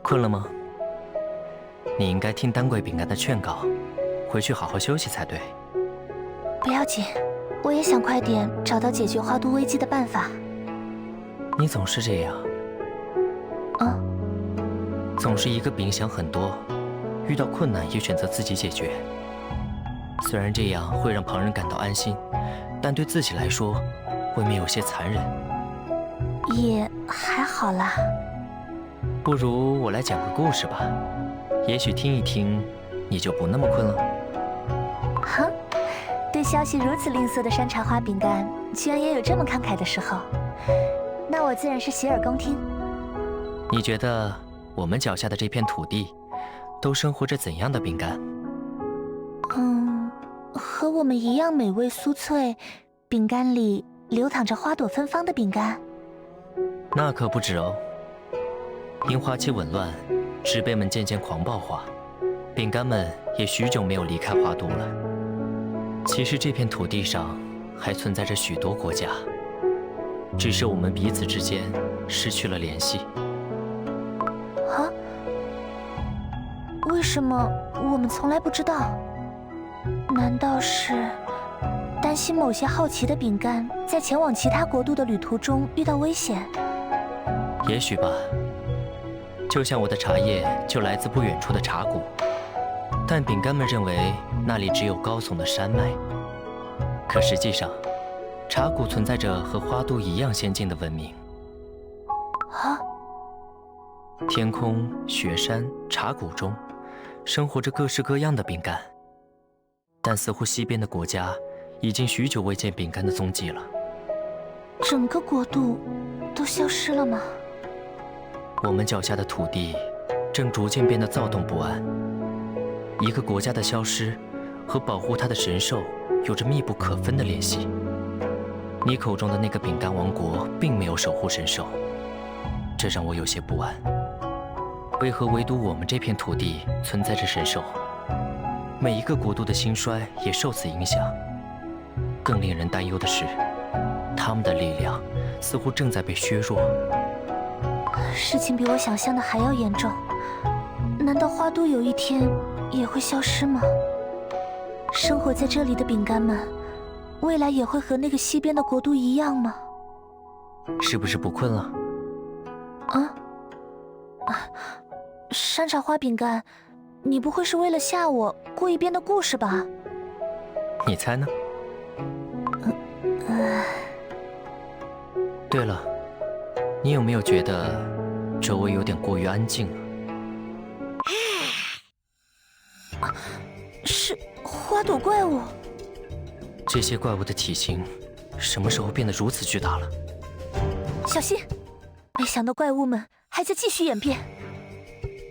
困了吗？你应该听丹桂饼干的劝告，回去好好休息才对。不要紧，我也想快点找到解决花都危机的办法。你总是这样。总是一个饼想很多，遇到困难也选择自己解决。虽然这样会让旁人感到安心，但对自己来说，未免有些残忍。也还好啦。不如我来讲个故事吧，也许听一听，你就不那么困了。哼，对消息如此吝啬的山茶花饼干，居然也有这么慷慨的时候，那我自然是洗耳恭听。你觉得我们脚下的这片土地，都生活着怎样的饼干？和我们一样美味酥脆，饼干里流淌着花朵芬芳的饼干。那可不止哦。因花期紊乱，植被们渐渐狂暴化，饼干们也许久没有离开花都了。其实这片土地上还存在着许多国家，只是我们彼此之间失去了联系。啊？为什么我们从来不知道？难道是担心某些好奇的饼干在前往其他国度的旅途中遇到危险？也许吧。就像我的茶叶就来自不远处的茶谷，但饼干们认为那里只有高耸的山脉。可实际上，茶谷存在着和花都一样先进的文明。啊！天空、雪山、茶谷中，生活着各式各样的饼干。但似乎西边的国家已经许久未见饼干的踪迹了。整个国度都消失了吗？我们脚下的土地正逐渐变得躁动不安。一个国家的消失和保护它的神兽有着密不可分的联系。你口中的那个饼干王国并没有守护神兽，这让我有些不安。为何唯独我们这片土地存在着神兽？每一个国度的兴衰也受此影响。更令人担忧的是，他们的力量似乎正在被削弱。事情比我想象的还要严重。难道花都有一天也会消失吗？生活在这里的饼干们，未来也会和那个西边的国度一样吗？是不是不困了？山茶花饼干，你不会是为了吓我故意编的故事吧？你猜呢？对了，你有没有觉得周围有点过于安静了？是花朵怪物。这些怪物的体型什么时候变得如此巨大了？小心！没想到怪物们还在继续演变。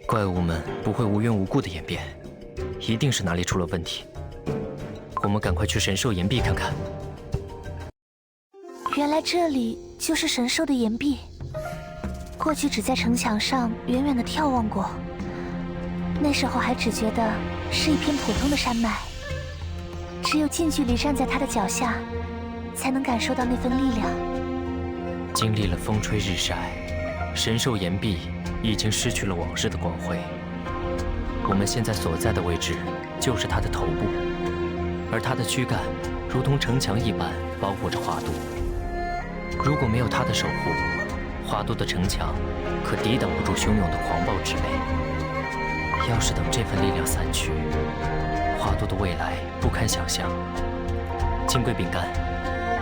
怪物们不会无缘无故的演变，一定是哪里出了问题。我们赶快去神兽岩壁看看。原来这里就是神兽的岩壁。过去只在城墙上远远的眺望过，那时候还只觉得是一片普通的山脉，只有近距离站在它的脚下，才能感受到那份力量。经历了风吹日晒，神兽岩壁已经失去了往日的光辉。我们现在所在的位置就是它的头部，而它的躯干如同城墙一般包裹着花都。如果没有它的守护，花都的城墙可抵挡不住汹涌的狂暴之辈。要是等这份力量散去，花都的未来不堪想象。金龟饼干，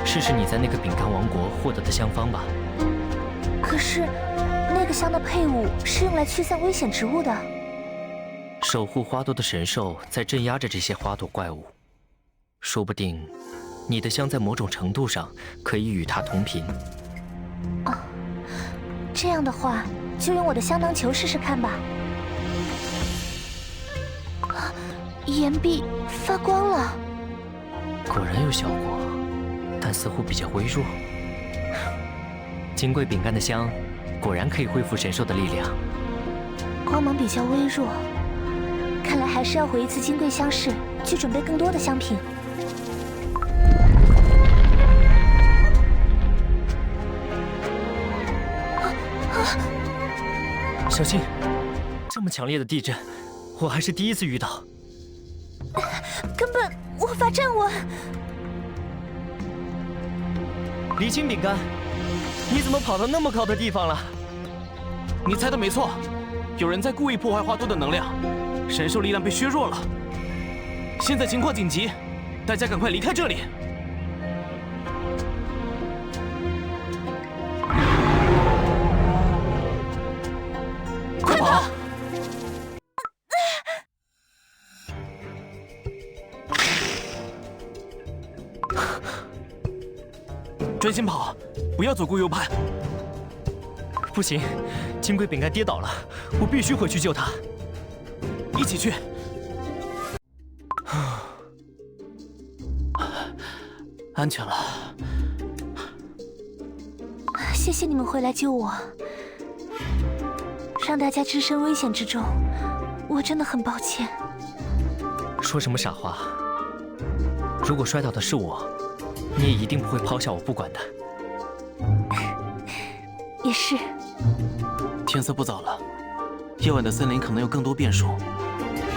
试试你在那个饼干王国获得的香方吧。可是那个香的配伍是用来驱散危险植物的。守护花都的神兽在镇压着这些花朵怪物，说不定你的香在某种程度上可以与它同频。这样的话，就用我的香囊球试试看吧。岩壁发光了，果然有效果，但似乎比较微弱。金龟饼干的香果然可以恢复神兽的力量。光芒比较微弱，看来还是要回一次金龟香室去准备更多的香品。小心！这么强烈的地震，我还是第一次遇到。根本无法站稳。离心饼干，你怎么跑到那么高的地方了？你猜的没错，有人在故意破坏花都的能量，神兽力量被削弱了。现在情况紧急，大家赶快离开这里！快跑！专心跑，不要左顾右盼。不行，金龟饼干跌倒了，我必须回去救他。一起去。安全了。谢谢你们回来救我，让大家置身危险之中，我真的很抱歉。说什么傻话！如果摔倒的是我，你也一定不会抛下我不管的。也是。天色不早了，夜晚的森林可能有更多变数，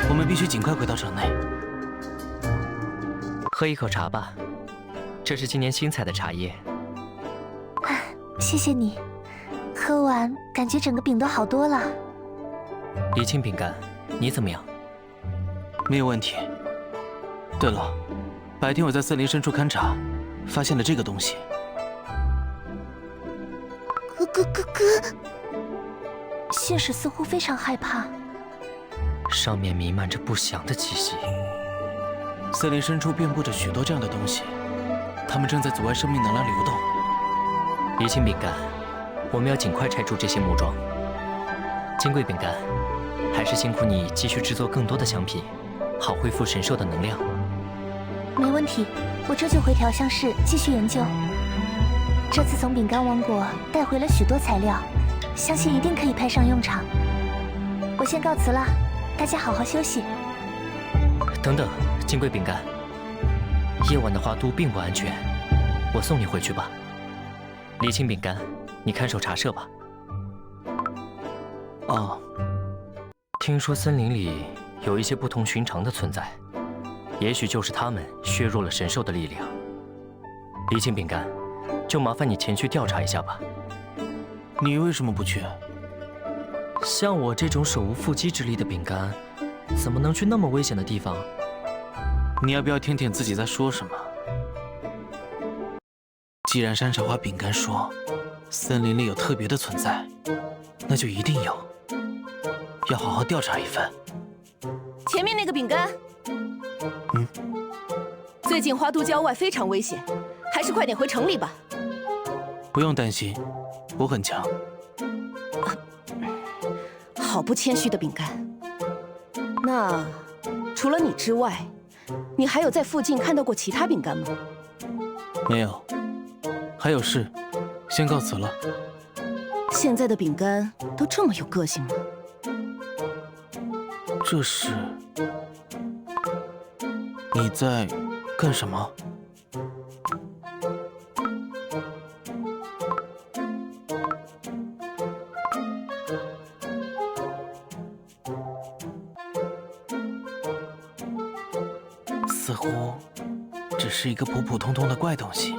我们必须尽快回到城内。喝一口茶吧，这是今年新采的茶叶。谢谢你，喝完感觉整个饼都好多了。离清饼干，你怎么样？没有问题。对了，白天我在森林深处勘察，发现了这个东西。哥，信使似乎非常害怕。上面弥漫着不祥的气息。森林深处遍布着许多这样的东西，它们正在阻碍生命能量流动。离清饼干，我们要尽快拆除这些木桩。金贵饼干，还是辛苦你继续制作更多的香品，好恢复神兽的能量。没问题，我这就回调香室继续研究。这次从饼干王国带回了许多材料，相信一定可以派上用场。我先告辞了，大家好好休息。等等，金贵饼干，夜晚的花都并不安全，我送你回去吧。离清饼干，你看守茶社吧。哦，听说森林里有一些不同寻常的存在，也许就是他们削弱了神兽的力量。离清饼干，就麻烦你前去调查一下吧。你为什么不去？像我这种手无缚鸡之力的饼干，怎么能去那么危险的地方？你要不要听听自己在说什么？既然山茶花饼干说森林里有特别的存在，那就一定有，要好好调查一番。前面那个饼干，最近花都郊外非常危险，还是快点回城里吧。不用担心，我很强。好不谦虚的饼干。那除了你之外，你还有在附近看到过其他饼干吗？没有，还有事，先告辞了。现在的饼干都这么有个性吗？这是你在干什么？似乎只是一个普普通通的怪东西。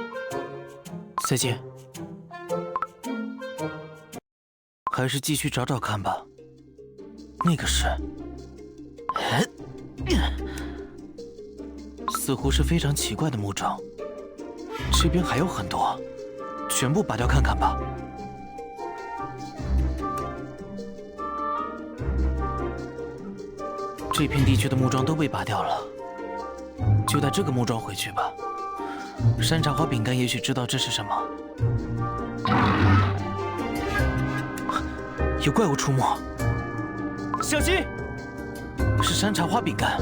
再见。还是继续找找看吧。那个是，似乎是非常奇怪的木桩。这边还有很多，全部拔掉看看吧。这片地区的木桩都被拔掉了，就带这个木桩回去吧。山茶花饼干也许知道这是什么。有怪物出没，小心！是山茶花饼干。